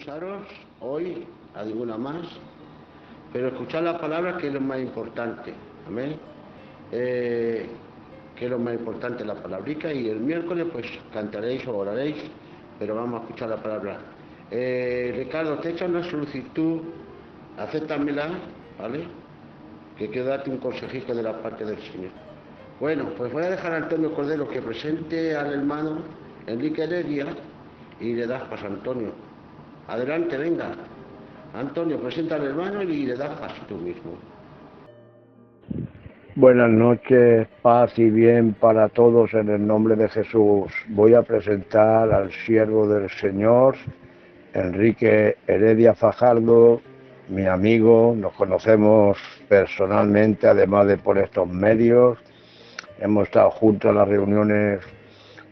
excusaros hoy a ninguna más, pero escuchar la palabra, que es lo más importante. Amén. Que es lo más importante, la palabrica, y el miércoles pues cantaréis o oraréis, pero vamos a escuchar la palabra. Ricardo, te he hecho una solicitud, acéptamela, ¿vale? Que quiero darte un consejito de la parte del Señor. Bueno, pues voy a dejar a Antonio Cordero que presente al hermano Enrique Heredia y le das paso a Antonio. Adelante, venga. Antonio, presenta al hermano y le das paso tú mismo. Buenas noches, paz y bien para todos en el nombre de Jesús. Voy a presentar al siervo del Señor, Enrique Heredia Fajardo, mi amigo. Nos conocemos personalmente, además de por estos medios. Hemos estado juntos en las reuniones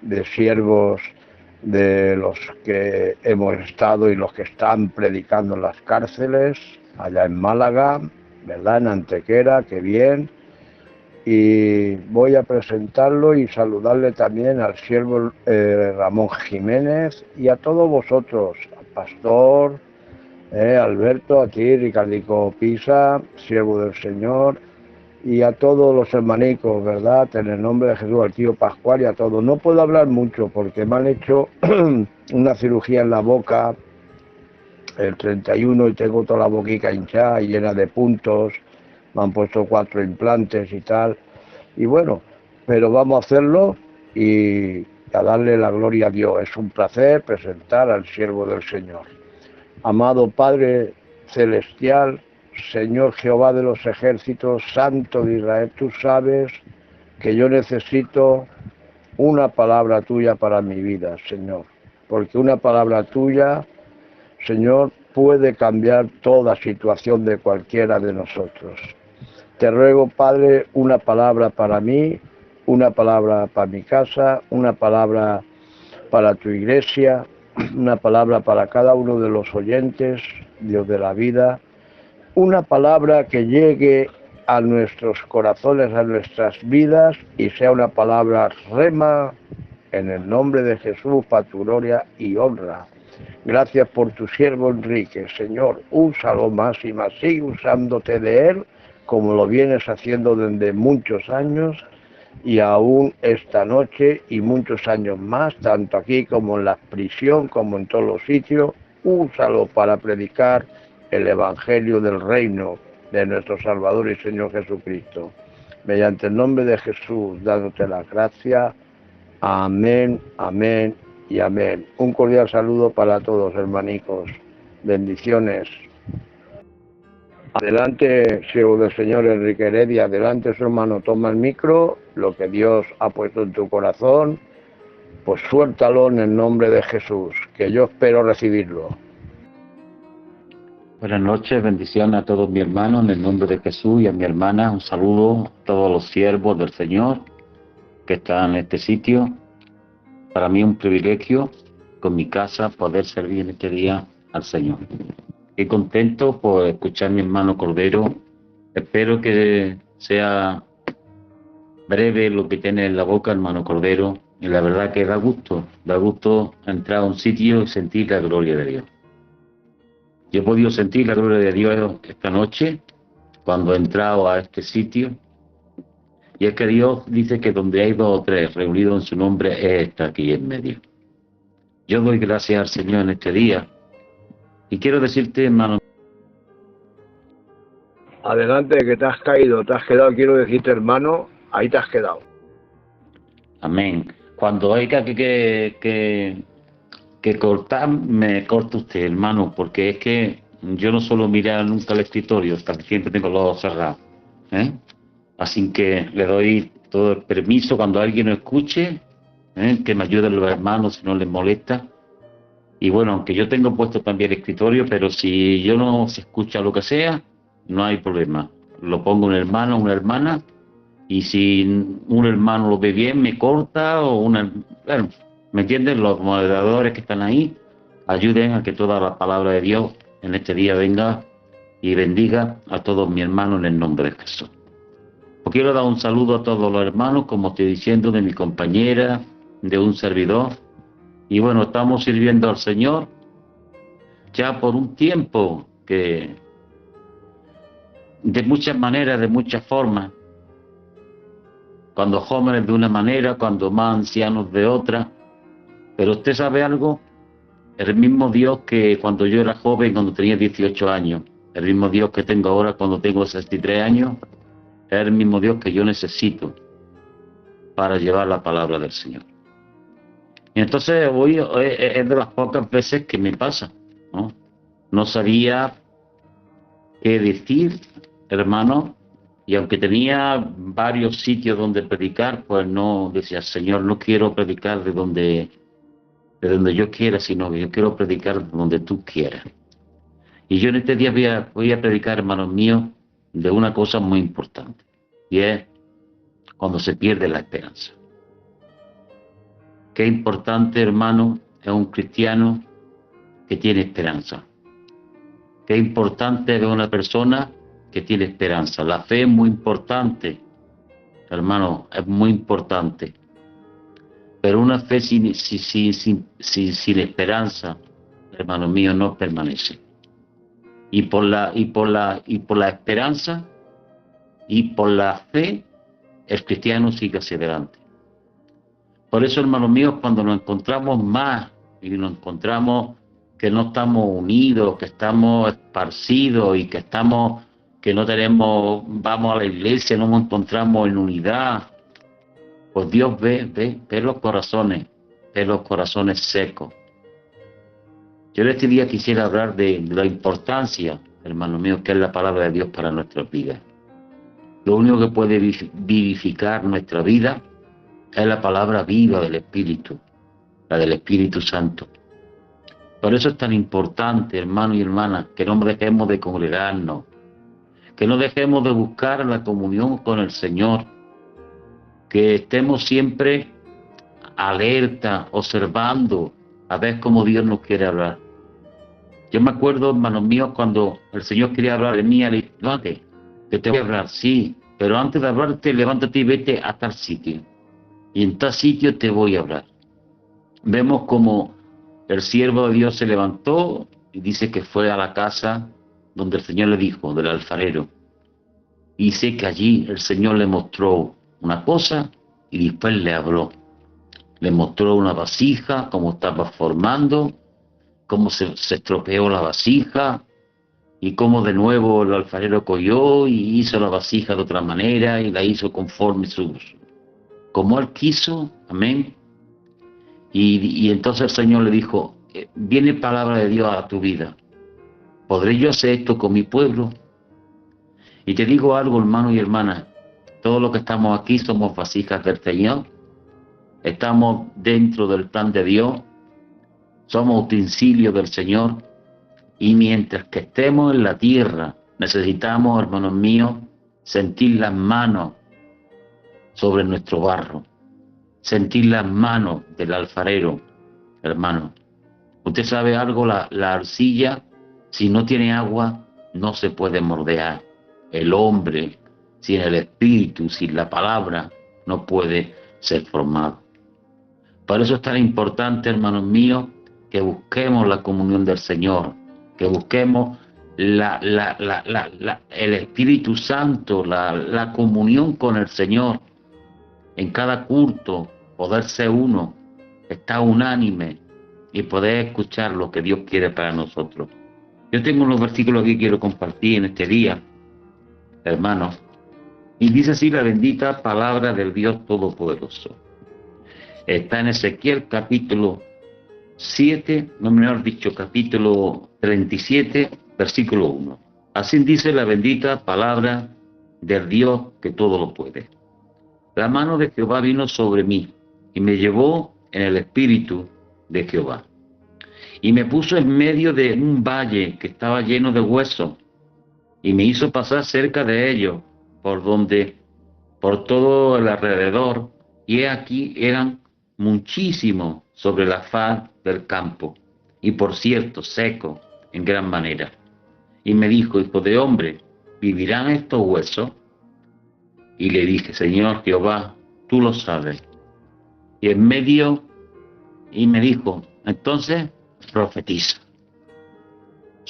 de siervos de los que hemos estado y los que están predicando en las cárceles, allá en Málaga, ¿verdad? En Antequera, qué bien. Y voy a presentarlo y saludarle también al siervo Ramón Jiménez y a todos vosotros, al pastor Alberto, a ti, Ricardico Pisa, siervo del Señor, y a todos los hermanicos, ¿verdad? En el nombre de Jesús, al tío Pascual y a todos. No puedo hablar mucho porque me han hecho una cirugía en la boca el 31 y tengo toda la boquica hinchada y llena de puntos. Me han puesto 4 implantes y tal. Y bueno, pero vamos a hacerlo y a darle la gloria a Dios. Es un placer presentar al siervo del Señor. Amado Padre Celestial, Señor Jehová de los ejércitos, Santo de Israel, tú sabes que yo necesito una palabra tuya para mi vida, Señor. Porque una palabra tuya, Señor, puede cambiar toda situación de cualquiera de nosotros. Te ruego, Padre, una palabra para mí, una palabra para mi casa, una palabra para tu iglesia, una palabra para cada uno de los oyentes, Dios de la vida, una palabra que llegue a nuestros corazones, a nuestras vidas y sea una palabra rema en el nombre de Jesús para tu gloria y honra. Gracias por tu siervo Enrique, Señor, úsalo más y más, sigue usándote de él como lo vienes haciendo desde muchos años y aún esta noche y muchos años más, tanto aquí como en la prisión, como en todos los sitios. Úsalo para predicar el Evangelio del Reino de nuestro Salvador y Señor Jesucristo. Mediante el nombre de Jesús, dándote la gracia. Amén, amén y amén. Un cordial saludo para todos, hermanicos. Bendiciones. Adelante, siervo del Señor Enrique Heredia, adelante su hermano, toma el micro, lo que Dios ha puesto en tu corazón, pues suéltalo en el nombre de Jesús, que yo espero recibirlo. Buenas noches, bendiciones a todos mis hermanos en el nombre de Jesús y a mi hermana, un saludo a todos los siervos del Señor que están en este sitio. Para mí es un privilegio con mi casa poder servir en este día al Señor. Estoy contento por escuchar a mi hermano Cordero. Espero que sea breve lo que tiene en la boca, hermano Cordero. Y la verdad que da gusto entrar a un sitio y sentir la gloria de Dios. Yo he podido sentir la gloria de Dios esta noche cuando he entrado a este sitio. Y es que Dios dice que donde hay 2 o 3 reunidos en su nombre, Él está aquí en medio. Yo doy gracias al Señor en este día. Y quiero decirte, hermano. Adelante, que te has caído, te has quedado, quiero decirte, hermano, ahí te has quedado. Amén. Cuando haya que cortar, me corta usted, hermano, porque es que yo no suelo mirar nunca el escritorio, casi siempre tengo los ojos cerrados. Así que le doy todo el permiso cuando alguien lo escuche, que me ayuden los hermanos si no les molesta. Y bueno, aunque yo tengo puesto también el escritorio, pero si yo no se escucha lo que sea, no hay problema. Lo pongo un hermano, una hermana, y si un hermano lo ve bien, me corta, o una... Bueno, ¿me entienden? Los moderadores que están ahí, ayuden a que toda la palabra de Dios en este día venga y bendiga a todos mis hermanos en el nombre de Jesús. Os quiero dar un saludo a todos los hermanos, como estoy diciendo, de mi compañera, de un servidor. Y bueno, estamos sirviendo al Señor ya por un tiempo, que de muchas maneras, de muchas formas, cuando jóvenes de una manera, cuando más ancianos de otra. Pero usted sabe algo, el mismo Dios que cuando yo era joven, cuando tenía 18 años, el mismo Dios que tengo ahora cuando tengo 63 años, es el mismo Dios que yo necesito para llevar la palabra del Señor. Y entonces hoy es de las pocas veces que me pasa, ¿no? No sabía qué decir, hermano, y aunque tenía varios sitios donde predicar, pues no decía, Señor, no quiero predicar de donde yo quiera, sino que yo quiero predicar de donde tú quieras. Y yo en este día voy a predicar, hermanos míos, de una cosa muy importante, y es cuando se pierde la esperanza. Qué importante, hermano, es un cristiano que tiene esperanza. Qué importante es una persona que tiene esperanza. La fe es muy importante, hermano, es muy importante. Pero una fe sin esperanza, hermano mío, no permanece. Y por la esperanza y por la fe, el cristiano sigue hacia adelante. Por eso, hermanos míos, cuando nos encontramos más y nos encontramos que no estamos unidos, que estamos esparcidos y que no tenemos, vamos a la iglesia, no nos encontramos en unidad, pues Dios ve los corazones secos. Yo en este día quisiera hablar de la importancia, hermano mío, que es la palabra de Dios para nuestras vidas. Lo único que puede vivificar nuestra vida es la palabra viva del Espíritu, la del Espíritu Santo. Por eso es tan importante, hermano y hermana, que no dejemos de congregarnos, que no dejemos de buscar la comunión con el Señor, que estemos siempre alerta, observando, a ver cómo Dios nos quiere hablar. Yo me acuerdo, hermanos míos, cuando el Señor quería hablar de mí, le dije, levántate, que te voy a hablar, sí, pero antes de hablarte, levántate y vete a tal sitio. Y en tal sitio te voy a hablar. Vemos como el siervo de Dios se levantó y dice que fue a la casa donde el Señor le dijo, del alfarero. Y sé que allí el Señor le mostró una cosa y después le habló. Le mostró una vasija, cómo estaba formando, cómo se estropeó la vasija y cómo de nuevo el alfarero cogió y hizo la vasija de otra manera y la hizo conforme como él quiso, amén. Y entonces el Señor le dijo, viene palabra de Dios a tu vida. ¿Podré yo hacer esto con mi pueblo? Y te digo algo, hermano y hermana, todos los que estamos aquí somos vasijas del Señor, estamos dentro del plan de Dios, somos utensilios del Señor, y mientras que estemos en la tierra, necesitamos, hermanos míos, sentir las manos sobre nuestro barro, sentir las manos del alfarero, hermano. Usted sabe algo, la arcilla, si no tiene agua, no se puede moldear. El hombre, sin el espíritu, sin la palabra, no puede ser formado. Por eso es tan importante, hermanos míos, que busquemos la comunión del Señor, que busquemos el Espíritu Santo, la comunión con el Señor. En cada culto, poder ser uno, estar unánime y poder escuchar lo que Dios quiere para nosotros. Yo tengo unos versículos que quiero compartir en este día, hermanos, y dice así la bendita palabra del Dios Todopoderoso. Está en Ezequiel capítulo 7, no mejor dicho, capítulo 37, versículo 1. Así dice la bendita palabra del Dios que todo lo puede. La mano de Jehová vino sobre mí y me llevó en el espíritu de Jehová. Y me puso en medio de un valle que estaba lleno de huesos y me hizo pasar cerca de ellos por todo el alrededor. Y he aquí eran muchísimos sobre la faz del campo y por cierto secos en gran manera. Y me dijo, hijo de hombre, ¿vivirán estos huesos? Y le dije, Señor Jehová, tú lo sabes. Y me dijo, entonces profetiza.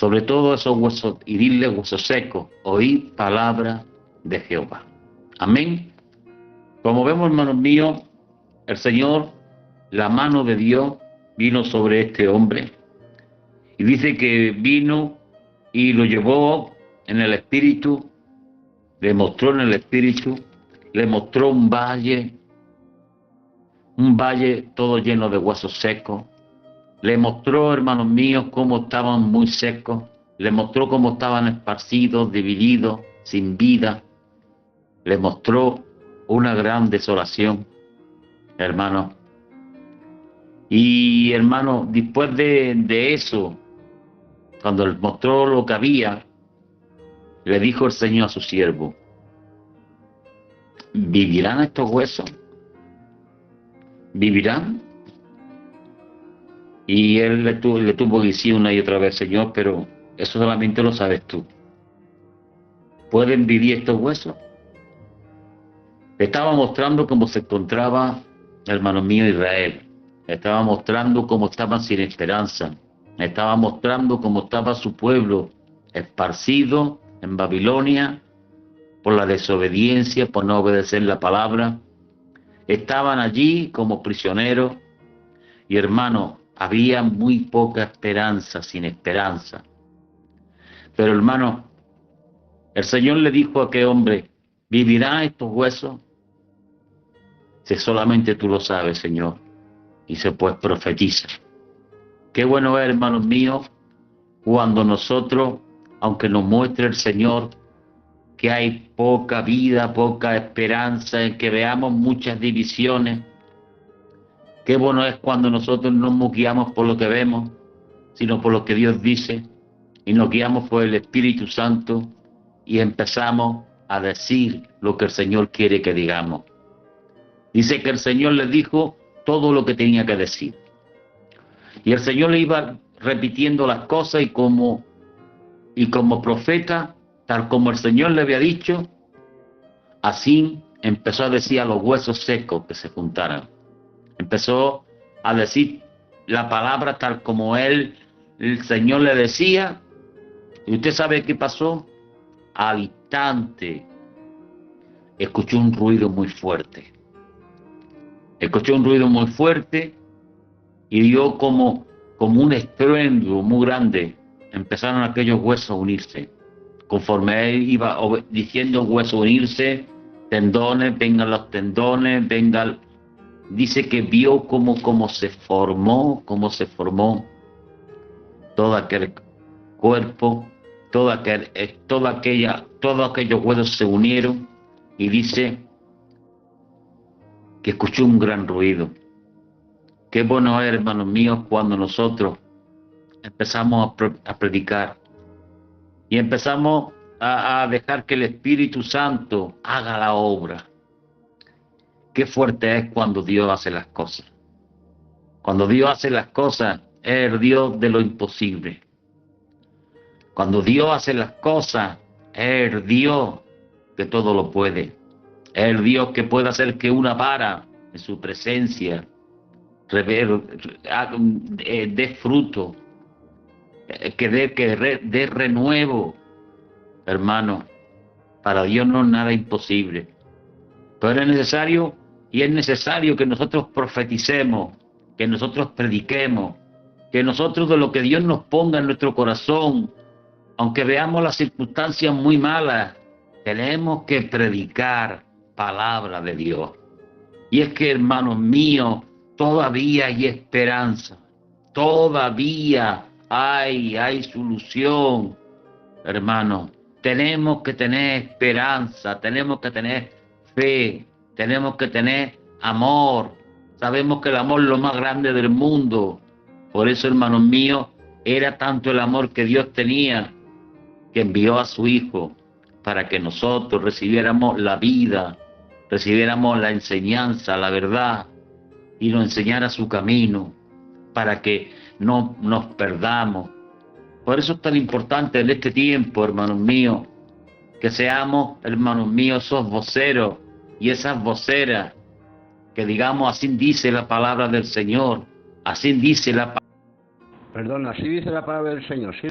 sobre todo esos huesos, y dile huesos secos, oíd palabra de Jehová. Amén. Como vemos, hermanos míos, el Señor, la mano de Dios vino sobre este hombre, y dice que vino y lo llevó en el espíritu, le mostró en el espíritu, le mostró un valle todo lleno de huesos secos. Le mostró, hermanos míos, cómo estaban muy secos. Le mostró cómo estaban esparcidos, divididos, sin vida. Le mostró una gran desolación, hermano. Y, hermano, después de eso, cuando le mostró lo que había, le dijo el Señor a su siervo: ¿vivirán estos huesos? ¿Vivirán? Y él le tuvo que decir una y otra vez: Señor, pero eso solamente lo sabes tú. ¿Pueden vivir estos huesos? Le estaba mostrando cómo se encontraba, hermano mío, Israel. Le estaba mostrando cómo estaban sin esperanza. Le estaba mostrando cómo estaba su pueblo esparcido en Babilonia por la desobediencia, por no obedecer la palabra. Estaban allí como prisioneros y, hermano, había muy poca esperanza, sin esperanza. Pero, hermano, el Señor le dijo a aquel hombre: ¿vivirán estos huesos? Si solamente tú lo sabes, Señor. Y se pues profetiza. Qué bueno es, hermanos míos, cuando nosotros, aunque nos muestre el Señor que hay poca vida, poca esperanza, en que veamos muchas divisiones, qué bueno es cuando nosotros no nos guiamos por lo que vemos, sino por lo que Dios dice, y nos guiamos por el Espíritu Santo y empezamos a decir lo que el Señor quiere que digamos. Dice que el Señor le dijo todo lo que tenía que decir. Y el Señor le iba repitiendo las cosas y como profeta, tal como el Señor le había dicho, así empezó a decir a los huesos secos que se juntaran. Empezó a decir la palabra tal como el Señor le decía. Y usted sabe qué pasó. Al instante escuchó un ruido muy fuerte. Escuchó un ruido muy fuerte y dio como un estruendo muy grande. Empezaron aquellos huesos a unirse. Conforme él iba diciendo huesos unirse, tendones, vengan los tendones, vengan. Dice que vio cómo se formó todo aquel cuerpo, todos aquellos huesos se unieron, y dice que escuchó un gran ruido. Qué bueno es, hermanos míos, cuando nosotros empezamos a predicar y empezamos a dejar que el Espíritu Santo haga la obra. Qué fuerte es cuando Dios hace las cosas. Cuando Dios hace las cosas, es el Dios de lo imposible. Cuando Dios hace las cosas, es el Dios que todo lo puede. Es el Dios que puede hacer que una vara en su presencia dé fruto, que dé renuevo. Hermano, para Dios no es nada imposible. Pero es necesario que nosotros profeticemos, que nosotros prediquemos, que nosotros de lo que Dios nos ponga en nuestro corazón, aunque veamos las circunstancias muy malas, tenemos que predicar palabra de Dios. Y es que, hermanos míos, todavía hay esperanza, todavía hay solución, hermanos. Tenemos que tener esperanza, tenemos que tener fe, tenemos que tener amor. Sabemos que el amor es lo más grande del mundo. Por eso, hermanos míos, era tanto el amor que Dios tenía, que envió a su Hijo para que nosotros recibiéramos la vida, recibiéramos la enseñanza, la verdad, y nos enseñara su camino, para que no nos perdamos. Por eso es tan importante en este tiempo, hermanos míos, que seamos, hermanos míos, esos voceros y esas voceras, que digamos: así dice la palabra del Señor, así dice la palabra. Perdón, así dice la palabra del Señor, sí.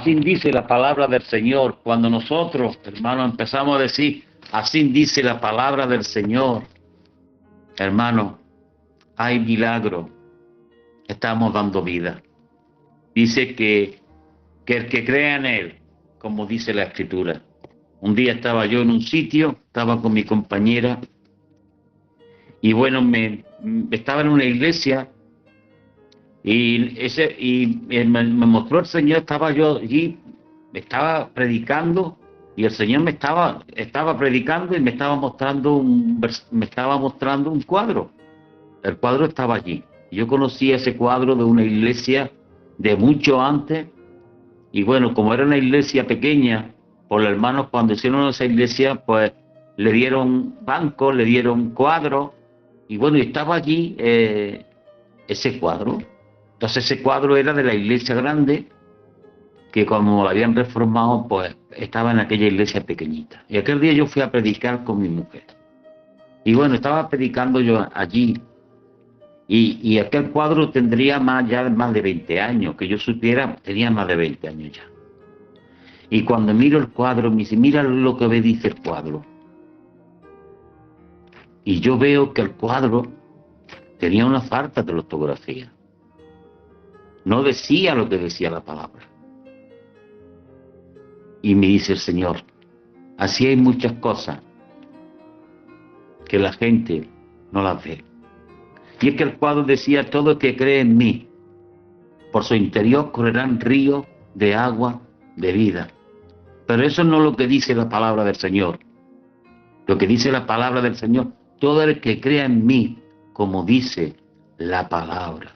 Así dice la palabra del Señor. Cuando nosotros, hermano, empezamos a decir, así dice la palabra del Señor, hermano, hay milagro. Estamos dando vida. Dice que el que crea en Él, como dice la Escritura. Un día estaba yo en un sitio, estaba con mi compañera, y bueno, estaba en una iglesia, y me mostró el Señor, estaba yo allí, estaba predicando, y el Señor estaba predicando y me estaba mostrando un cuadro. El cuadro estaba allí. Yo conocía ese cuadro de una iglesia de mucho antes, y bueno, como era una iglesia pequeña, por los hermanos cuando hicieron esa iglesia, pues le dieron bancos, le dieron cuadros, y bueno, estaba allí ese cuadro. Entonces ese cuadro era de la iglesia grande, que como lo habían reformado, pues estaba en aquella iglesia pequeñita. Y aquel día yo fui a predicar con mi mujer. Y bueno, estaba predicando yo allí, y aquel cuadro tendría ya más de 20 años, que yo supiera, tenía más de 20 años ya. Y cuando miro el cuadro, me dice, mira lo que dice el cuadro. Y yo veo que el cuadro tenía una falta de ortografía. No decía lo que decía la palabra. Y me dice el Señor, así hay muchas cosas que la gente no las ve. Y es que el cuadro decía, todo el que cree en mí, por su interior correrán ríos de agua de vida. Pero eso no es lo que dice la palabra del Señor. Lo que dice la palabra del Señor, todo el que crea en mí, como dice la palabra.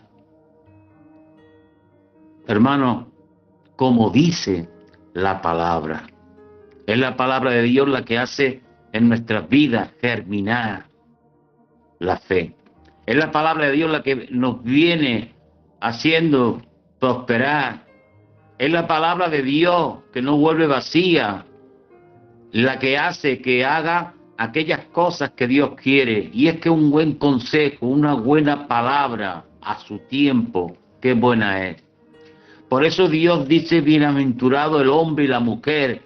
Hermano, como dice la palabra. Es la palabra de Dios la que hace en nuestras vidas germinar la fe. Es la palabra de Dios la que nos viene haciendo prosperar. Es la palabra de Dios que no vuelve vacía, la que hace que haga aquellas cosas que Dios quiere. Y es que un buen consejo, una buena palabra a su tiempo, qué buena es. Por eso Dios dice, bienaventurado el hombre y la mujer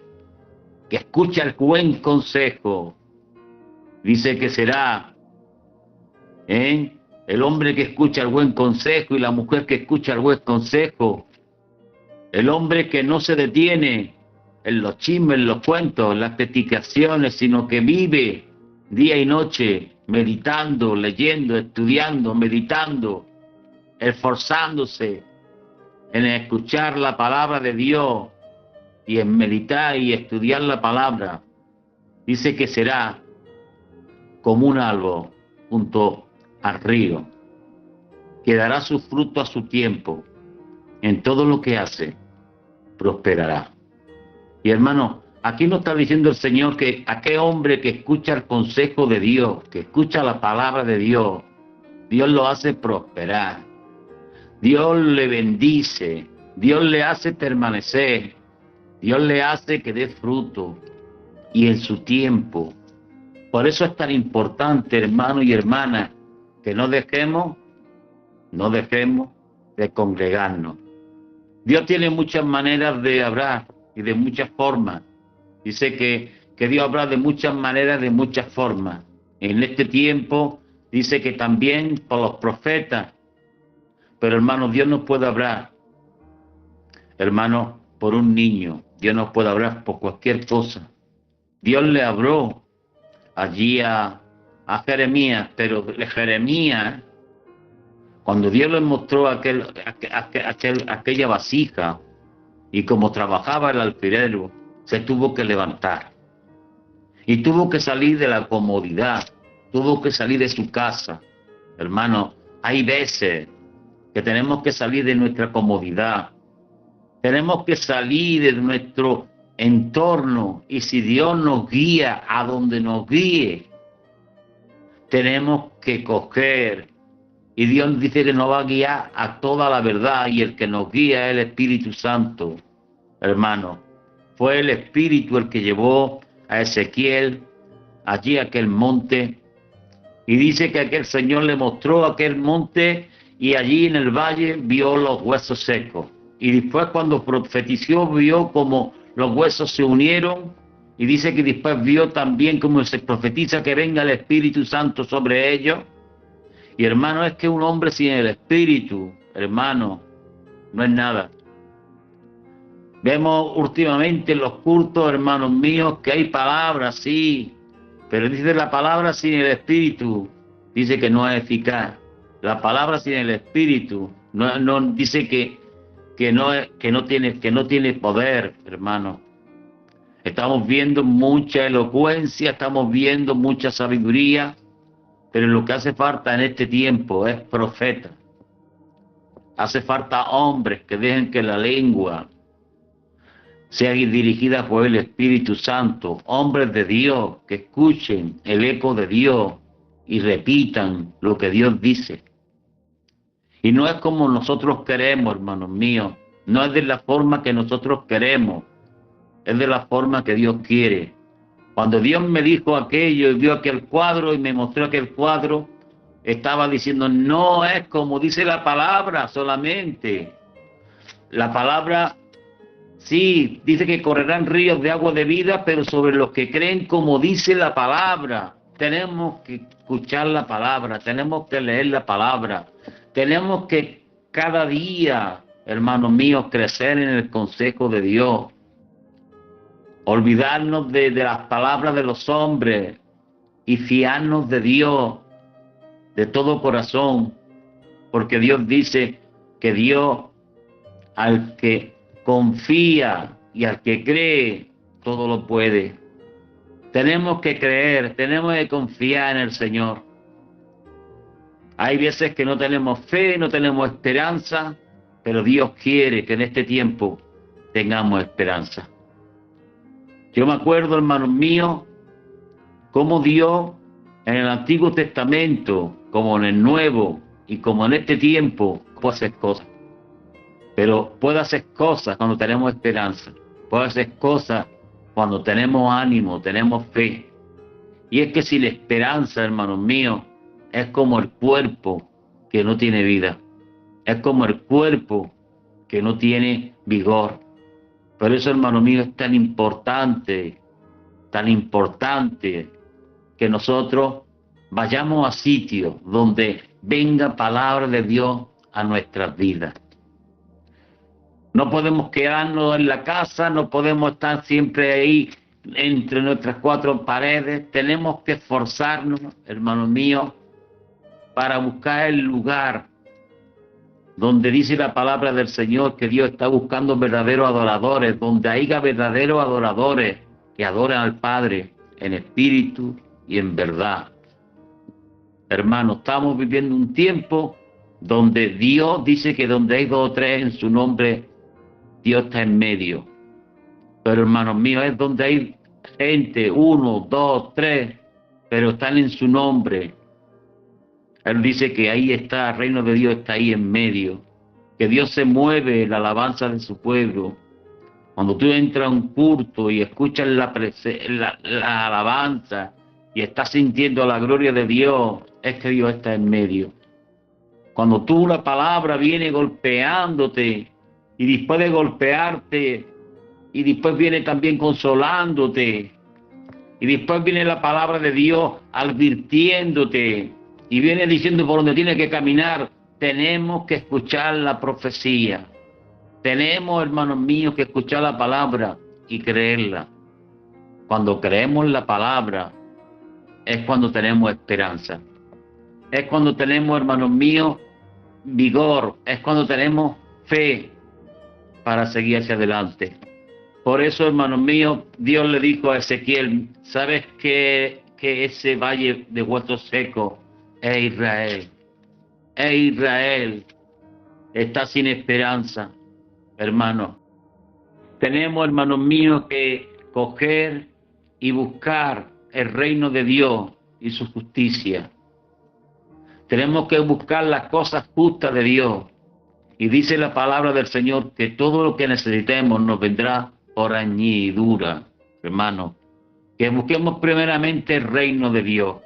que escucha el buen consejo. Dice que será el hombre que escucha el buen consejo y la mujer que escucha el buen consejo. El hombre que no se detiene en los chismes, en los cuentos, en las predicaciones, sino que vive día y noche meditando, leyendo, estudiando, meditando, esforzándose en escuchar la palabra de Dios y en meditar y estudiar la palabra. Dice que será como un árbol junto al río, que dará su fruto a su tiempo. En todo lo que hace, prosperará. Y hermano, aquí nos está diciendo el Señor que aquel hombre que escucha el consejo de Dios, que escucha la palabra de Dios, Dios lo hace prosperar. Dios le bendice, Dios le hace permanecer, Dios le hace que dé fruto y en su tiempo. Por eso es tan importante, hermano y hermana, que no dejemos de congregarnos. Dios tiene muchas maneras de hablar y de muchas formas. Dice que Dios habla de muchas maneras, de muchas formas. En este tiempo dice que también por los profetas. Pero hermano, Dios no puede hablar, hermano, por un niño. Dios no puede hablar por cualquier cosa. Dios le habló allí a Jeremías, pero Jeremías, cuando Dios le mostró aquella vasija y como trabajaba el alfarero, se tuvo que levantar y tuvo que salir de la comodidad, tuvo que salir de su casa. Hermano, hay veces que tenemos que salir de nuestra comodidad, tenemos que salir de nuestro entorno, y si Dios nos guía a donde nos guíe, tenemos que coger, y Dios dice que nos va a guiar a toda la verdad, y el que nos guía es el Espíritu Santo. Hermano, fue el Espíritu el que llevó a Ezequiel allí a aquel monte, y dice que aquel Señor le mostró aquel monte, y allí en el valle vio los huesos secos. Y después cuando profetizó vio como los huesos se unieron y dice que después vio también como se profetiza que venga el Espíritu Santo sobre ellos. Y hermano, es que un hombre sin el Espíritu, hermano, no es nada. Vemos últimamente en los cultos, hermanos míos, que hay palabras, sí, pero dice la palabra sin el Espíritu, dice que no es eficaz. La palabra sin el Espíritu no dice que no tiene poder, hermano. Estamos viendo mucha elocuencia, estamos viendo mucha sabiduría, pero lo que hace falta en este tiempo es profeta. Hace falta hombres que dejen que la lengua sea dirigida por el Espíritu Santo, hombres de Dios que escuchen el eco de Dios y repitan lo que Dios dice. Y no es como nosotros queremos, hermanos míos, no es de la forma que nosotros queremos, es de la forma que Dios quiere. Cuando Dios me dijo aquello y vio aquel cuadro y me mostró aquel cuadro, estaba diciendo, no es como dice la palabra solamente. La palabra, sí, dice que correrán ríos de agua de vida, pero sobre los que creen como dice la palabra. Tenemos que escuchar la palabra, tenemos que leer la palabra, tenemos que cada día, hermanos míos, crecer en el consejo de Dios. Olvidarnos de las palabras de los hombres y fiarnos de Dios de todo corazón, porque Dios dice que Dios al que confía y al que cree, todo lo puede. Tenemos que creer, tenemos que confiar en el Señor. Hay veces que no tenemos fe, no tenemos esperanza, pero Dios quiere que en este tiempo tengamos esperanza. Yo me acuerdo, hermanos míos, cómo Dios en el Antiguo Testamento, como en el Nuevo y como en este tiempo, puede hacer cosas. Pero puede hacer cosas cuando tenemos esperanza, puede hacer cosas cuando tenemos ánimo, tenemos fe. Y es que si la esperanza, hermanos míos, es como el cuerpo que no tiene vida, es como el cuerpo que no tiene vigor. Por eso, hermano mío, es tan importante que nosotros vayamos a sitios donde venga palabra de Dios a nuestras vidas. No podemos quedarnos en la casa, no podemos estar siempre ahí entre nuestras cuatro paredes. Tenemos que esforzarnos, hermanos míos, para buscar el lugar donde dice la palabra del Señor que Dios está buscando verdaderos adoradores, donde haya verdaderos adoradores que adoran al Padre en espíritu y en verdad. Hermanos, estamos viviendo un tiempo donde Dios dice que donde hay 2 o 3 en su nombre, Dios está en medio. Pero hermanos míos, es donde hay gente, 1, 2, 3, pero están en su nombre. Él dice que ahí está, el reino de Dios está ahí en medio, que Dios se mueve en la alabanza de su pueblo. Cuando tú entras a un culto y escuchas la alabanza y estás sintiendo la gloria de Dios, es que Dios está en medio. Cuando tú la palabra viene golpeándote y después de golpearte y después viene también consolándote y después viene la palabra de Dios advirtiéndote y viene diciendo por donde tienes que caminar, tenemos que escuchar la profecía. Tenemos, hermanos míos, que escuchar la palabra y creerla. Cuando creemos la palabra, es cuando tenemos esperanza. Es cuando tenemos, hermanos míos, vigor. Es cuando tenemos fe para seguir hacia adelante. Por eso, hermanos míos, Dios le dijo a Ezequiel, ¿sabes que ese valle de huesos secos es Israel? Es Israel. Está sin esperanza, hermanos. Tenemos, hermanos míos, que coger y buscar el reino de Dios y su justicia. Tenemos que buscar las cosas justas de Dios. Y dice la palabra del Señor que todo lo que necesitemos nos vendrá por añadidura, hermano. Que busquemos primeramente el reino de Dios.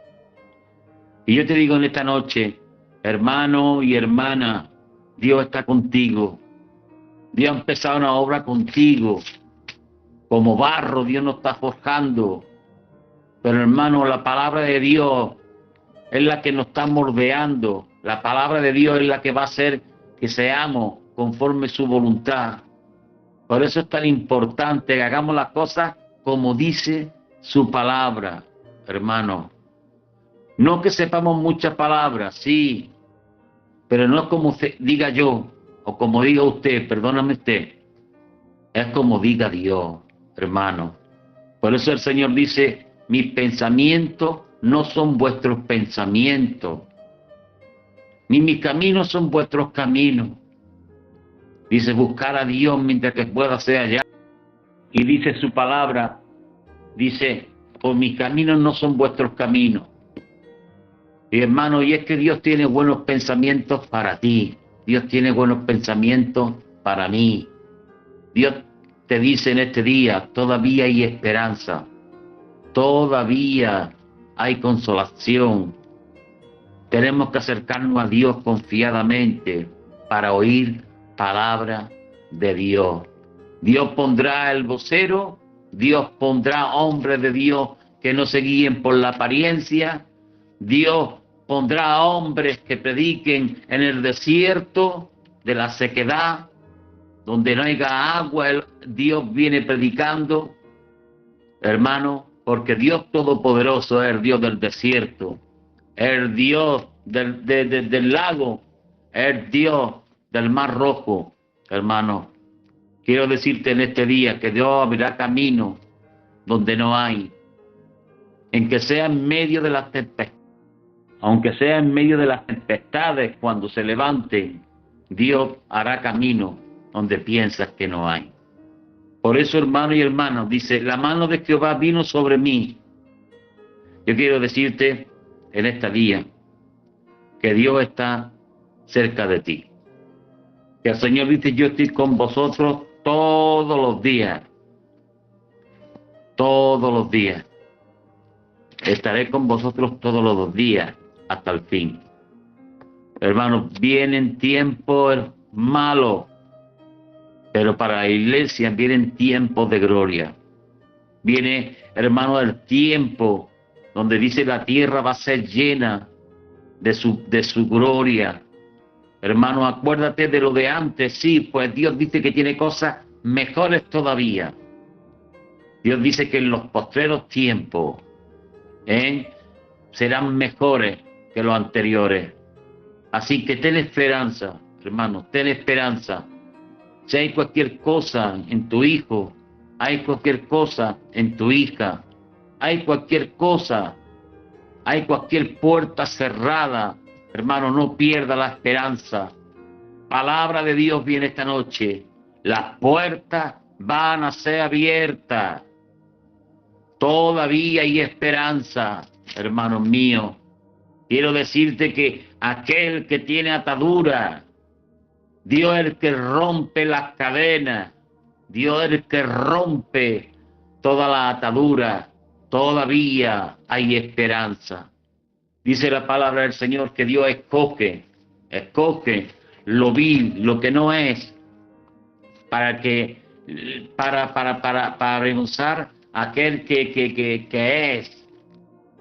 Y yo te digo en esta noche, hermano y hermana, Dios está contigo. Dios ha empezado una obra contigo. Como barro Dios nos está forjando. Pero hermano, la palabra de Dios es la que nos está moldeando. La palabra de Dios es la que va a hacer que seamos conforme su voluntad. Por eso es tan importante que hagamos las cosas como dice su palabra, hermano. No que sepamos muchas palabras, sí, pero no es como diga yo o como diga usted, perdóname usted. Es como diga Dios, hermano. Por eso el Señor dice, mis pensamientos no son vuestros pensamientos, ni mis caminos son vuestros caminos. Dice, buscar a Dios mientras que pueda ser allá. Y dice su palabra, dice, pues mis caminos no son vuestros caminos. Y hermano, y es que Dios tiene buenos pensamientos para ti. Dios tiene buenos pensamientos para mí. Dios te dice en este día, todavía hay esperanza. Todavía hay consolación. Tenemos que acercarnos a Dios confiadamente para oír palabra de Dios. Dios pondrá el vocero, Dios pondrá hombres de Dios que no se guíen por la apariencia, Dios pondrá hombres que prediquen en el desierto de la sequedad, donde no haya agua, Dios viene predicando, hermano, porque Dios Todopoderoso es el Dios del desierto, es el Dios del lago, es el Dios del Mar Rojo, hermano. Quiero decirte en este día que Dios abrirá camino donde no hay, en que sea en medio de las tempestades, aunque sea en medio de las tempestades, cuando se levanten, Dios hará camino donde piensas que no hay. Por eso, hermano y hermano, dice, la mano de Jehová vino sobre mí. Yo quiero decirte en este día que Dios está cerca de ti. Que el Señor dice, yo estoy con vosotros todos los días. Todos los días. Estaré con vosotros todos los días hasta el fin. Hermanos, vienen tiempos malos, pero para la iglesia vienen tiempos de gloria. Viene, hermano, el tiempo donde dice la tierra va a ser llena de su gloria. Hermano, acuérdate de lo de antes, sí, pues Dios dice que tiene cosas mejores todavía. Dios dice que en los postreros tiempos serán mejores que los anteriores. Así que ten esperanza, hermano, ten esperanza. Si hay cualquier cosa en tu hijo, hay cualquier cosa en tu hija, hay cualquier cosa, hay cualquier puerta cerrada, hermano, no pierda la esperanza. Palabra de Dios viene esta noche. Las puertas van a ser abiertas. Todavía hay esperanza, hermanos míos. Quiero decirte que aquel que tiene atadura, Dios es el que rompe las cadenas, Dios es el que rompe toda la atadura. Todavía hay esperanza. Dice la palabra del Señor que Dios escoge lo vil, lo que no es, para avergonzar a aquel que es.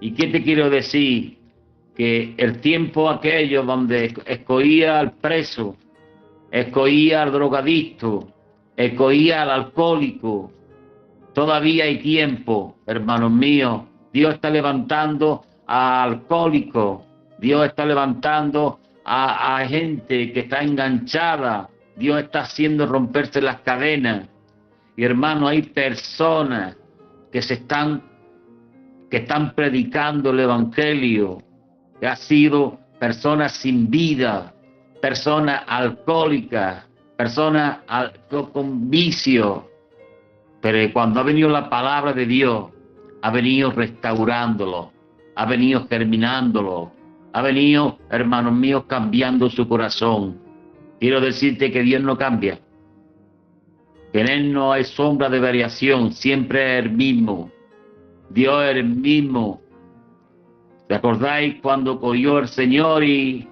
¿Y qué te quiero decir? Que el tiempo aquello donde escogía al preso, escogía al drogadicto, escogía al alcohólico, todavía hay tiempo, hermanos míos. Dios está levantando a alcohólicos, Dios está levantando a gente que está enganchada, Dios está haciendo romperse las cadenas. Y hermano, hay personas que están predicando el evangelio, que ha sido personas sin vida, personas alcohólicas, personas con vicio, pero cuando ha venido la palabra de Dios, ha venido restaurándolo, ha venido germinándolo, ha venido, hermanos míos, cambiando su corazón. Quiero decirte que Dios no cambia, que en Él no hay sombra de variación, siempre es el mismo. Dios es el mismo. ¿Te acordáis cuando cogió el Señor y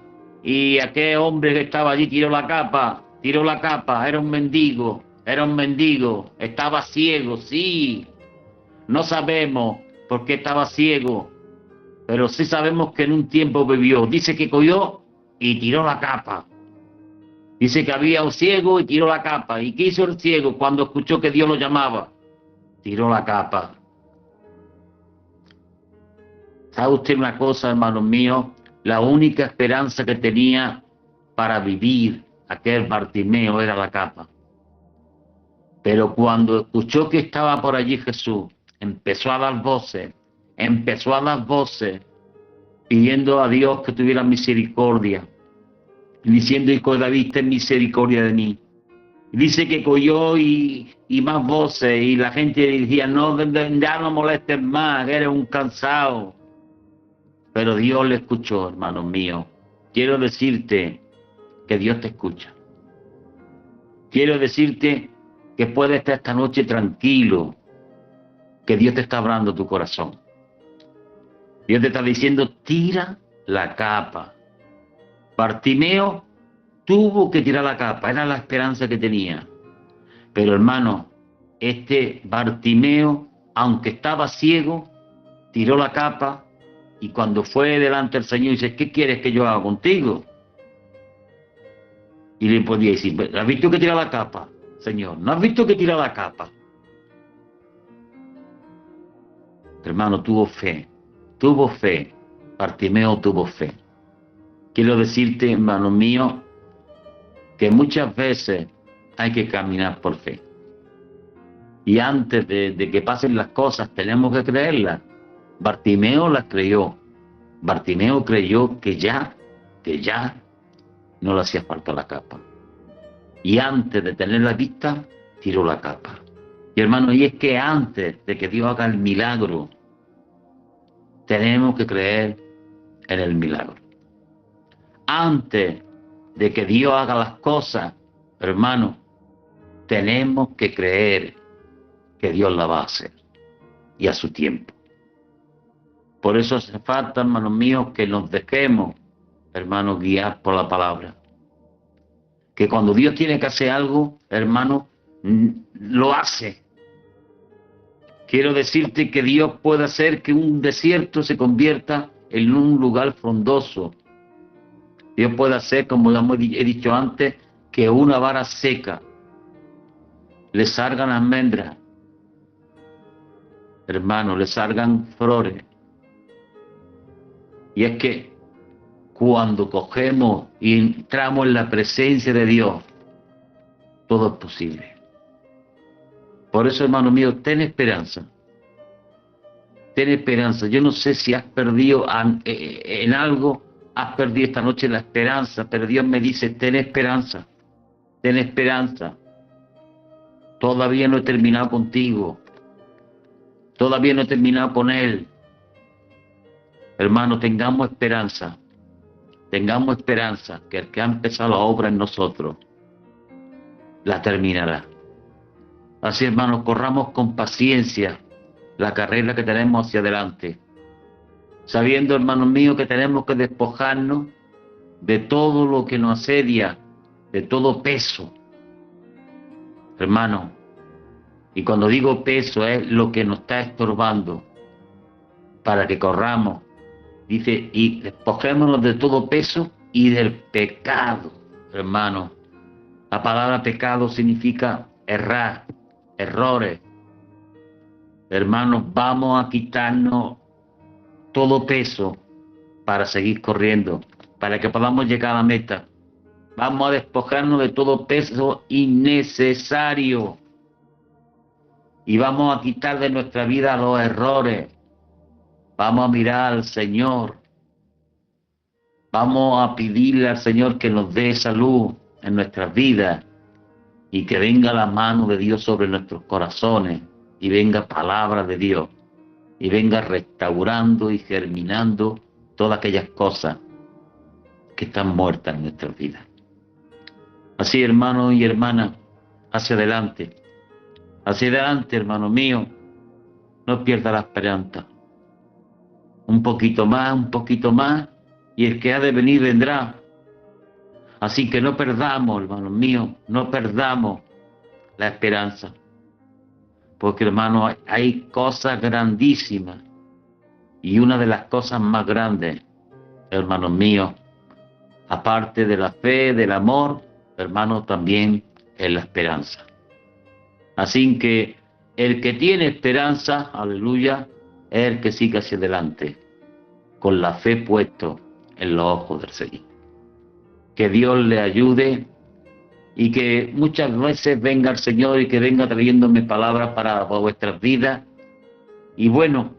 aquel hombre que estaba allí tiró la capa tiró la capa, era un mendigo, estaba ciego, sí. No sabemos por qué estaba ciego, pero sí sabemos que en un tiempo bebió. Dice que cogió y tiró la capa. Dice que había un ciego y tiró la capa. ¿Y qué hizo el ciego cuando escuchó que Dios lo llamaba? Tiró la capa. ¿Sabe usted una cosa, hermanos míos? La única esperanza que tenía para vivir aquel Bartimeo era la capa. Pero cuando escuchó que estaba por allí Jesús, empezó a dar voces, pidiendo a Dios que tuviera misericordia, diciendo: Hijo de David, ten misericordia de mí. Y dice que cogió y más voces, y la gente decía: no, ya no molestes más, eres un cansado. Pero Dios le escuchó, hermanos míos. Quiero decirte que Dios te escucha. Quiero decirte que puedes estar esta noche tranquilo, que Dios te está hablando tu corazón. Dios te está diciendo: tira la capa. Bartimeo tuvo que tirar la capa, era la esperanza que tenía. Pero hermano, este Bartimeo, aunque estaba ciego, tiró la capa, y cuando fue delante del Señor dice: ¿qué quieres que yo haga contigo? Y le podía decir: ¿has visto que tira la capa, Señor? ¿No has visto que tira la capa? Hermano, tuvo fe, Bartimeo tuvo fe. Quiero decirte, hermano mío, que muchas veces hay que caminar por fe. Y antes de que pasen las cosas, tenemos que creerlas. Bartimeo las creyó. Bartimeo creyó que ya no le hacía falta la capa. Y antes de tener la vista, tiró la capa. Y hermano, y es que antes de que Dios haga el milagro, tenemos que creer en el milagro. Antes de que Dios haga las cosas, hermano, tenemos que creer que Dios la va a hacer, y a su tiempo. Por eso hace falta, hermanos míos, que nos dejemos, hermanos, guiar por la palabra. Que cuando Dios tiene que hacer algo, hermano, lo hace. Quiero decirte que Dios puede hacer que un desierto se convierta en un lugar frondoso. Dios puede hacer, como he dicho antes, que una vara seca le salgan almendras. Hermano, le salgan flores. Y es que cuando cogemos y entramos en la presencia de Dios, todo es posible. Por eso, hermano mío, ten esperanza. Ten esperanza. Yo no sé si has perdido en algo, has perdido esta noche la esperanza, pero Dios me dice: ten esperanza. Ten esperanza. Todavía no he terminado contigo. Todavía no he terminado con Él. Hermano, tengamos esperanza. Tengamos esperanza que el que ha empezado la obra en nosotros la terminará. Así, hermanos, corramos con paciencia la carrera que tenemos hacia adelante, sabiendo, hermanos míos, que tenemos que despojarnos de todo lo que nos asedia, de todo peso, hermano. Y cuando digo peso, es lo que nos está estorbando para que corramos. Dice: y despojémonos de todo peso y del pecado, hermano. La palabra pecado significa errar, errores. Hermanos, vamos a quitarnos todo peso para seguir corriendo, para que podamos llegar a la meta. Vamos a despojarnos de todo peso innecesario. Y vamos a quitar de nuestra vida los errores. Vamos a mirar al Señor. Vamos a pedirle al Señor que nos dé salud en nuestras vidas, y que venga la mano de Dios sobre nuestros corazones, y venga palabra de Dios, y venga restaurando y germinando todas aquellas cosas que están muertas en nuestras vidas. Así, hermanos y hermanas, hacia adelante, hermano mío, no pierda la esperanza. Un poquito más, y el que ha de venir vendrá. Así que no perdamos, hermanos míos, no perdamos la esperanza. Porque, hermano, hay cosas grandísimas. Y una de las cosas más grandes, hermanos míos, aparte de la fe, del amor, hermanos, también es la esperanza. Así que el que tiene esperanza, aleluya, es el que sigue hacia adelante, con la fe puesto en los ojos del Señor. Que Dios le ayude y que muchas veces venga el Señor y que venga trayéndome palabras para vuestras vidas. Y bueno,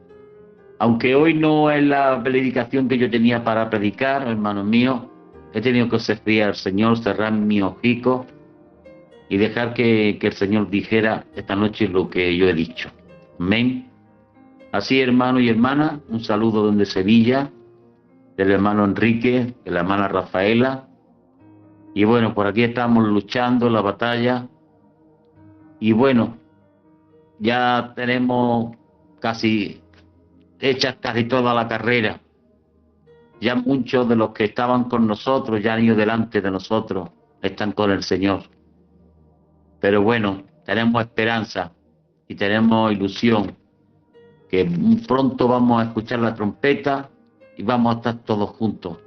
aunque hoy no es la predicación que yo tenía para predicar, hermanos míos, he tenido que servir al Señor, cerrar mis hocicos y dejar que el Señor dijera esta noche lo que yo he dicho. Amén. Así, hermanos y hermanas, un saludo desde Sevilla, del hermano Enrique, de la hermana Rafaela. Y bueno, por aquí estamos luchando la batalla. Y bueno, ya tenemos hechas casi toda la carrera. Ya muchos de los que estaban con nosotros, ya han ido delante de nosotros, están con el Señor. Pero bueno, tenemos esperanza y tenemos ilusión, que pronto vamos a escuchar la trompeta y vamos a estar todos juntos,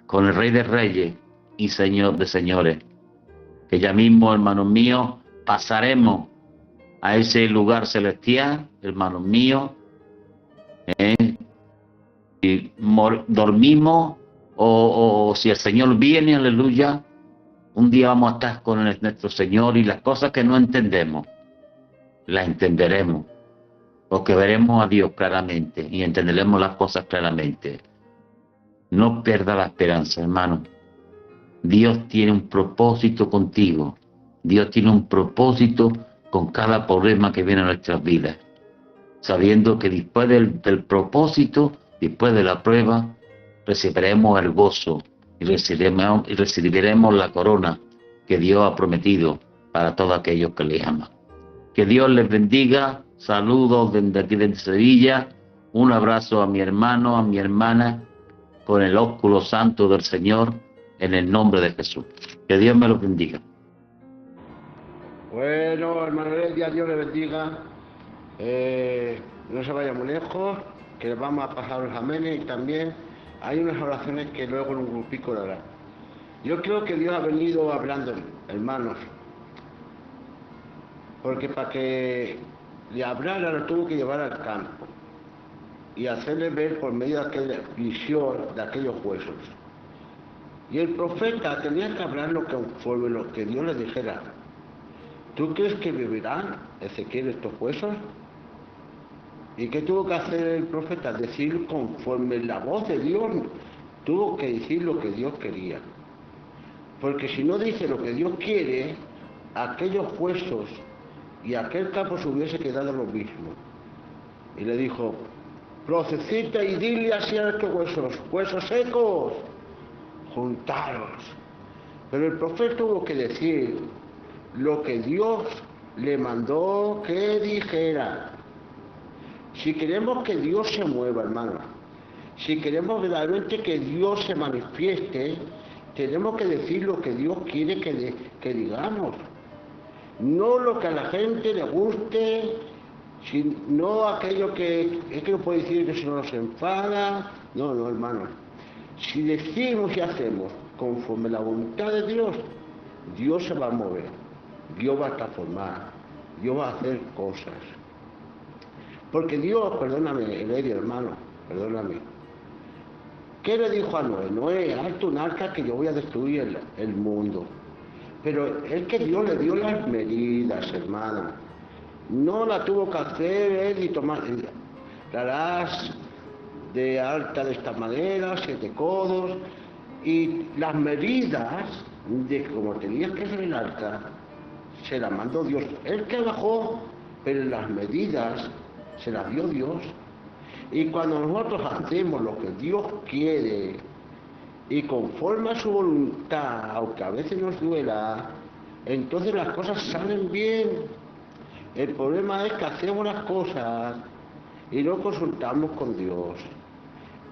con el Rey de Reyes y Señor de Señores. Que ya mismo, hermanos míos, pasaremos a ese lugar celestial, hermanos míos, y dormimos, o si el Señor viene, aleluya, un día vamos a estar con nuestro Señor y las cosas que no entendemos, las entenderemos, porque veremos a Dios claramente y entenderemos las cosas claramente. No pierda la esperanza, hermano. Dios tiene un propósito contigo. Dios tiene un propósito con cada problema que viene a nuestras vidas, sabiendo que después del propósito, después de la prueba, recibiremos el gozo y recibiremos la corona que Dios ha prometido para todos aquellos que le aman. Que Dios les bendiga. Saludos desde aquí desde Sevilla. Un abrazo a mi hermano, a mi hermana, con el ósculo santo del Señor, en el nombre de Jesús. Que Dios me los bendiga. Bueno, hermano Heredia, Dios le bendiga. No se vaya muy lejos, que les vamos a pasar los amenes y también hay unas oraciones que luego en un grupico le hará. Yo creo que Dios ha venido hablando, hermanos, porque para que le hablara lo tuvo que llevar al campo y hacerle ver por medio de aquella visión de aquellos huesos. Y el profeta tenía que hablar conforme lo que Dios le dijera. ¿Tú crees que vivirán, Ezequiel, estos huesos? ¿Y qué tuvo que hacer el profeta? Decir conforme la voz de Dios. Tuvo que decir lo que Dios quería. Porque si no dice lo que Dios quiere, aquellos huesos y aquel campo se hubiese quedado lo mismo. Y le dijo, profecita y dile así a estos huesos, huesos secos, juntaros. Pero el profeta tuvo que decir lo que Dios le mandó que dijera. Si queremos que Dios se mueva, hermano, si queremos verdaderamente que Dios se manifieste, tenemos que decir lo que Dios quiere que digamos. No lo que a la gente le guste, no aquello que es que no puede decir que se nos enfada. No, hermano. Si decimos y hacemos conforme la voluntad de Dios, Dios se va a mover, Dios va a transformar, Dios va a hacer cosas. Porque Dios, perdóname, Heredia, hermano, perdóname. ¿Qué le dijo a Noé? Noé, hazte un arca que yo voy a destruir el mundo. Pero es que Dios le dio las medidas, hermano. No la tuvo que hacer él y tomar. La harás de alta de esta manera, 7 codos. Y las medidas de cómo tenía que ser el arca, se las mandó Dios. Él que bajó, pero las medidas se las dio Dios. Y cuando nosotros hacemos lo que Dios quiere y conforme a su voluntad, aunque a veces nos duela, entonces las cosas salen bien. El problema es que hacemos las cosas y no consultamos con Dios.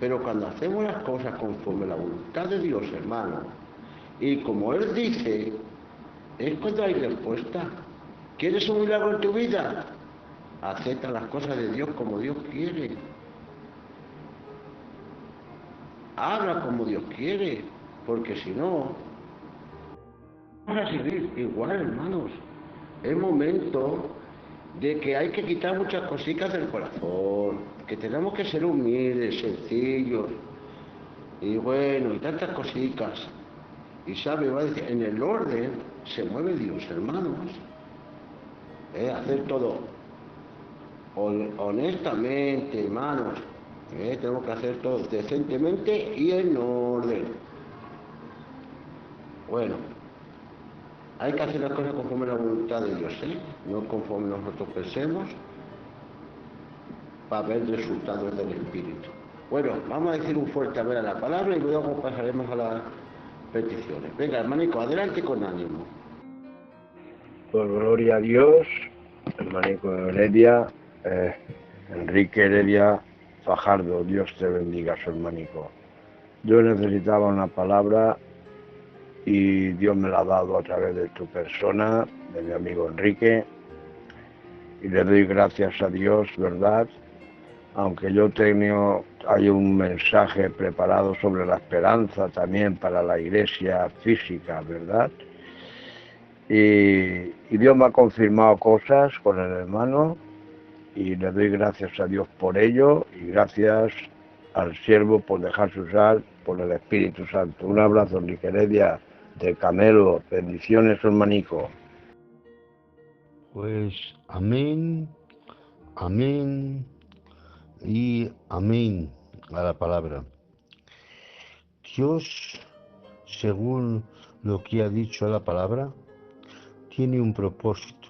Pero cuando hacemos las cosas conforme a la voluntad de Dios, hermano, y como Él dice, es cuando hay respuesta. ¿Quieres un milagro en tu vida? Acepta las cosas de Dios como Dios quiere. Habla como Dios quiere, porque si no, vamos a seguir igual, hermanos. Es momento de que hay que quitar muchas cositas del corazón, que tenemos que ser humildes, sencillos, y bueno, y tantas cositas. Y sabe, va a decir, en el orden se mueve Dios, hermanos. Hacer todo honestamente, hermanos. Tenemos que hacer todo decentemente y en orden. Bueno, hay que hacer las cosas conforme a la voluntad de Dios, no conforme nosotros pensemos, para ver resultados del Espíritu. Bueno, vamos a decir un fuerte amén a la palabra y luego pasaremos a las peticiones. Venga, hermanico, adelante con ánimo. Pues gloria a Dios, hermanico Heredia, Enrique Heredia Fajardo, Dios te bendiga, su hermanico. Yo necesitaba una palabra y Dios me la ha dado a través de tu persona, de mi amigo Enrique, y le doy gracias a Dios, ¿verdad? Aunque yo hay un mensaje preparado sobre la esperanza también para la iglesia física, ¿verdad? Y Dios me ha confirmado cosas con el hermano y le doy gracias a Dios por ello y gracias al siervo por dejarse usar por el Espíritu Santo. Un abrazo, Enrique Heredia de Camelo. Bendiciones, hermanico. Pues amén, amén y amén a la palabra. Dios, según lo que ha dicho la palabra, tiene un propósito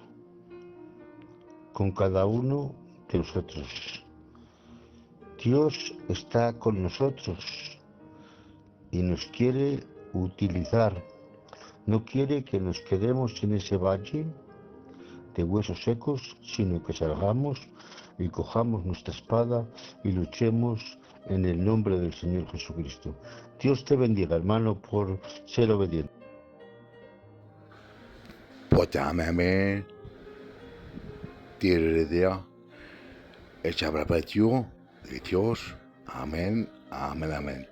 con cada uno de nosotros. Dios está con nosotros y nos quiere utilizar. No quiere que nos quedemos en ese valle de huesos secos, sino que salgamos y cojamos nuestra espada y luchemos en el nombre del Señor Jesucristo. Dios te bendiga, hermano, por ser obediente. Pues llámame, tierra de hecha preparación de Dios. Amén, amén, amén.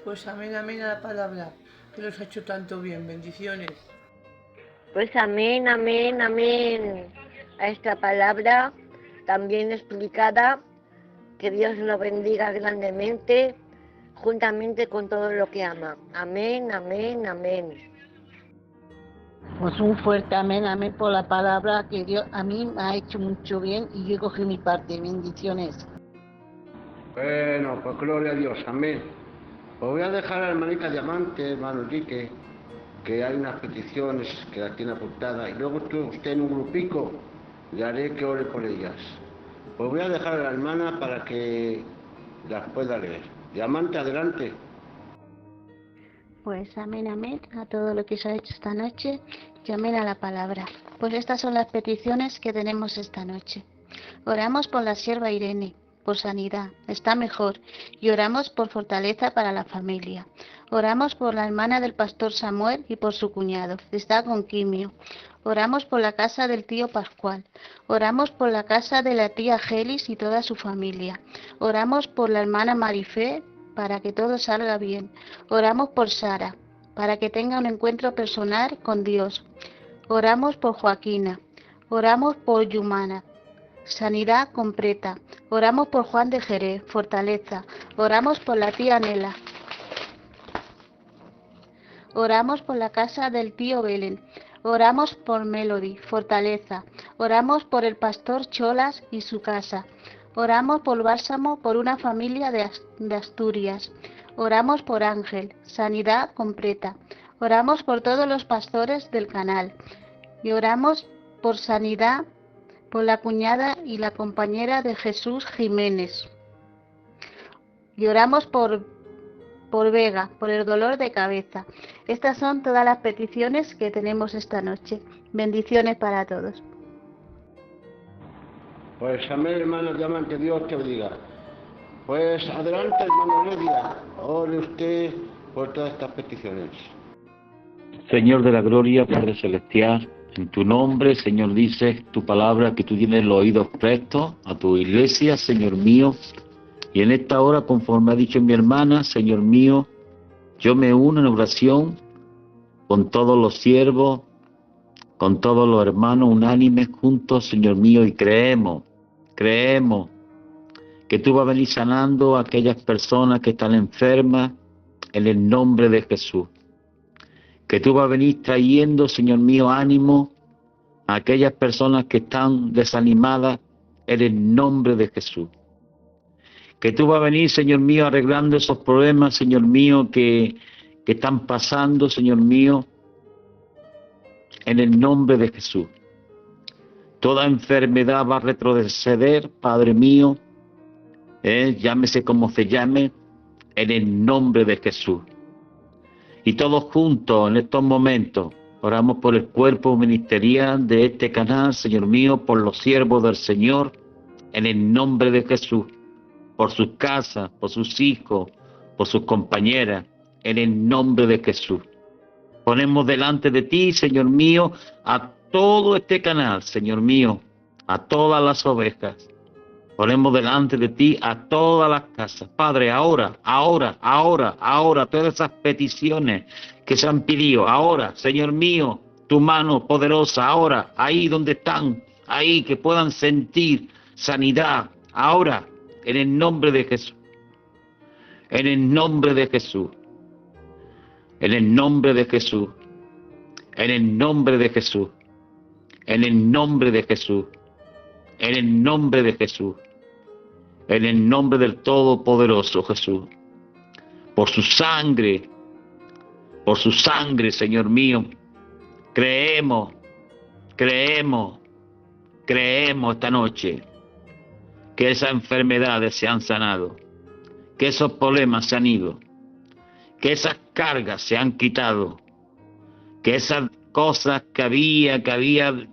Pues amén, amén a la palabra, que nos ha hecho tanto bien. Bendiciones. Pues amén, amén, amén a esta palabra tan bien explicada. Que Dios lo bendiga grandemente, juntamente con todo lo que ama. Amén, amén, amén. Pues un fuerte amén, amén por la palabra que Dios a mí me ha hecho mucho bien y yo cogí mi parte. Bendiciones. Bueno, pues gloria a Dios, amén. Pues voy a dejar a la hermanita Diamante, hermano Enrique, que hay unas peticiones que las tiene apuntadas y luego usted en un grupico le haré que ore por ellas. Pues voy a dejar a la hermana para que las pueda leer. Diamante, adelante. Pues amén, amén a todo lo que se ha hecho esta noche y amén a la palabra. Pues estas son las peticiones que tenemos esta noche. Oramos por la sierva Irene, por sanidad, está mejor, y oramos por fortaleza para la familia. Oramos por la hermana del pastor Samuel y por su cuñado, está con quimio. Oramos por la casa del tío Pascual. Oramos por la casa de la tía Gelis y toda su familia. Oramos por la hermana Marifé, para que todo salga bien. Oramos por Sara, para que tenga un encuentro personal con Dios. Oramos por Joaquina. Oramos por Yumana, sanidad completa. Oramos por Juan de Jerez, fortaleza. Oramos por la tía Nela. Oramos por la casa del tío Belén. Oramos por Melody, fortaleza. Oramos por el pastor Cholas y su casa. Oramos por Bálsamo, por una familia de Asturias. Oramos por Ángel, sanidad completa. Oramos por todos los pastores del canal. Y oramos por sanidad por la cuñada y la compañera de Jesús Jiménez. Y oramos por Vega, por el dolor de cabeza. Estas son todas las peticiones que tenemos esta noche. Bendiciones para todos. Pues amén, hermano Diamante, Dios te bendiga. Pues adelante, hermano Heredia, ore usted por todas estas peticiones. Señor de la gloria, Padre celestial, en tu nombre, Señor, dice tu palabra que tú tienes los oídos prestos a tu iglesia, Señor mío. Y en esta hora, conforme ha dicho mi hermana, Señor mío, yo me uno en oración con todos los siervos, con todos los hermanos unánimes juntos, Señor mío, y creemos que tú vas a venir sanando a aquellas personas que están enfermas en el nombre de Jesús. Que tú vas a venir trayendo, Señor mío, ánimo a aquellas personas que están desanimadas en el nombre de Jesús. Que tú vas a venir, Señor mío, arreglando esos problemas, Señor mío, que están pasando, Señor mío, en el nombre de Jesús. Toda enfermedad va a retroceder, Padre mío, llámese como se llame, en el nombre de Jesús. Y todos juntos en estos momentos oramos por el cuerpo ministerial de este canal, Señor mío, por los siervos del Señor, en el nombre de Jesús, por sus casas, por sus hijos, por sus compañeras, en el nombre de Jesús. Ponemos delante de ti, Señor mío, a todo este canal, Señor mío, a todas las ovejas. Ponemos delante de ti a todas las casas. Padre, ahora, todas esas peticiones que se han pedido, ahora, Señor mío, tu mano poderosa, ahora, ahí donde están, ahí que puedan sentir sanidad, ahora, en el nombre de Jesús. En el nombre de Jesús. En el nombre de Jesús. En el nombre de Jesús. En el nombre de Jesús. En el nombre de Jesús. En el nombre del Todopoderoso Jesús. Por su sangre, Señor mío, creemos esta noche que esas enfermedades se han sanado, que esos problemas se han ido, que esas cargas se han quitado, que esas cosas que había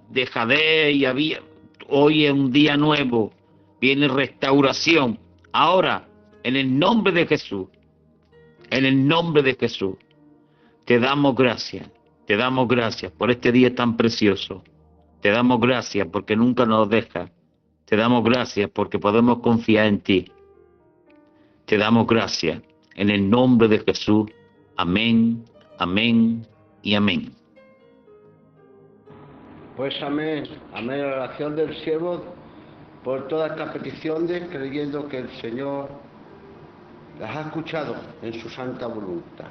dejadez y había, hoy es un día nuevo, viene restauración. Ahora, en el nombre de Jesús, te damos gracias por este día tan precioso. Te damos gracias porque nunca nos dejas. Te damos gracias porque podemos confiar en ti. Te damos gracias en el nombre de Jesús. Amén, amén y amén. Pues amén, amén a la oración del siervo por todas estas peticiones, creyendo que el Señor las ha escuchado en su santa voluntad.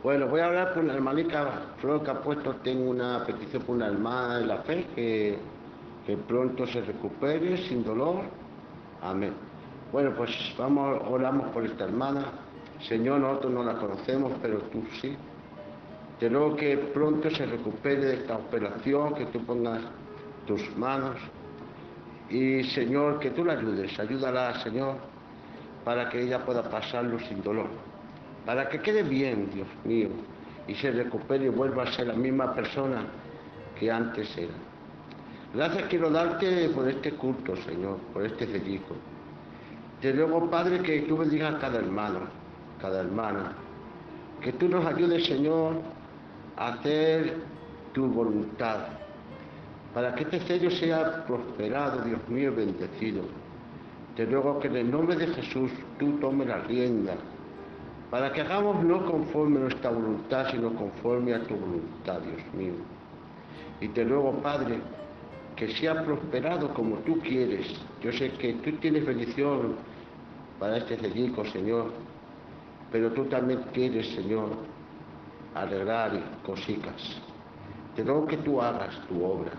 Bueno, voy a hablar con la hermanita Flor que ha puesto, tengo una petición por una hermana de la fe, que pronto se recupere sin dolor. Amén. Bueno, pues oramos por esta hermana. Señor, nosotros no la conocemos, pero tú sí. Te ruego que pronto se recupere de esta operación, que tú pongas tus manos. Y Señor, que tú la ayudes, ayúdala, Señor, para que ella pueda pasarlo sin dolor. Para que quede bien, Dios mío, y se recupere y vuelva a ser la misma persona que antes era. Gracias quiero darte por este culto, Señor, por este cellico. Te ruego, Padre, que tú bendigas a cada hermano, cada hermana. Que tú nos ayudes, Señor, a hacer tu voluntad. Para que este sello sea prosperado, Dios mío, bendecido. Te ruego que en el nombre de Jesús tú tomes la rienda. Para que hagamos no conforme a nuestra voluntad, sino conforme a tu voluntad, Dios mío. Y te ruego, Padre, que sea prosperado como tú quieres. Yo sé que tú tienes bendición para este cellico, Señor, pero tú también quieres, Señor, arreglar cositas. Te ruego que tú hagas tu obra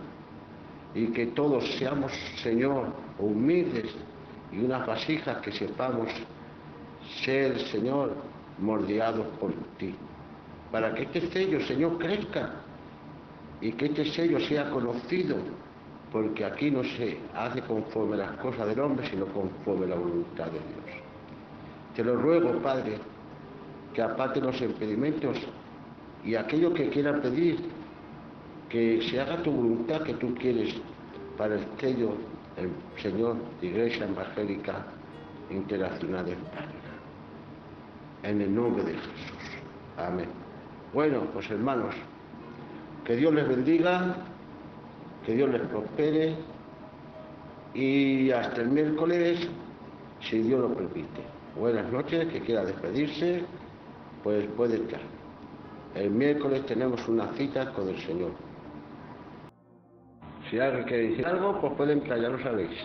y que todos seamos, Señor, humildes y unas vasijas que sepamos ser, Señor, moldeados por ti, para que este sello, Señor, crezca y que este sello sea conocido, porque aquí no se hace conforme a las cosas del hombre, sino conforme a la voluntad de Dios. Te lo ruego, Padre, que aparte los impedimentos y aquello que quieran pedir, que se haga tu voluntad que tú quieres para el sello, el Señor, de Iglesia Evangélica internacionales españolas. En el nombre de Jesús. Amén. Bueno, pues hermanos, que Dios les bendiga, que Dios les prospere y hasta el miércoles, si Dios lo permite. Buenas noches, que quiera despedirse, pues puede estar. El miércoles tenemos una cita con el Señor. Si alguien quiere decir algo, pues pueden entrar, ya lo sabéis.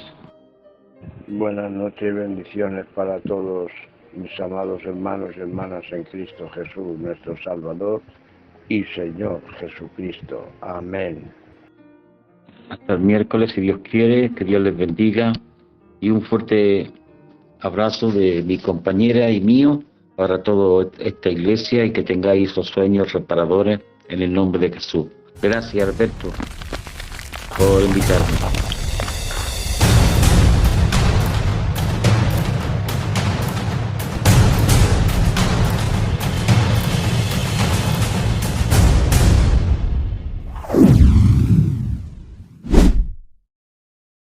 Buenas noches y bendiciones para todos mis amados hermanos y hermanas en Cristo Jesús, nuestro Salvador y Señor Jesucristo. Amén. Hasta el miércoles, si Dios quiere, que Dios les bendiga y un fuerte abrazo de mi compañera y mío para toda esta iglesia y que tengáis los sueños reparadores en el nombre de Jesús. Gracias, Alberto, por invitarme.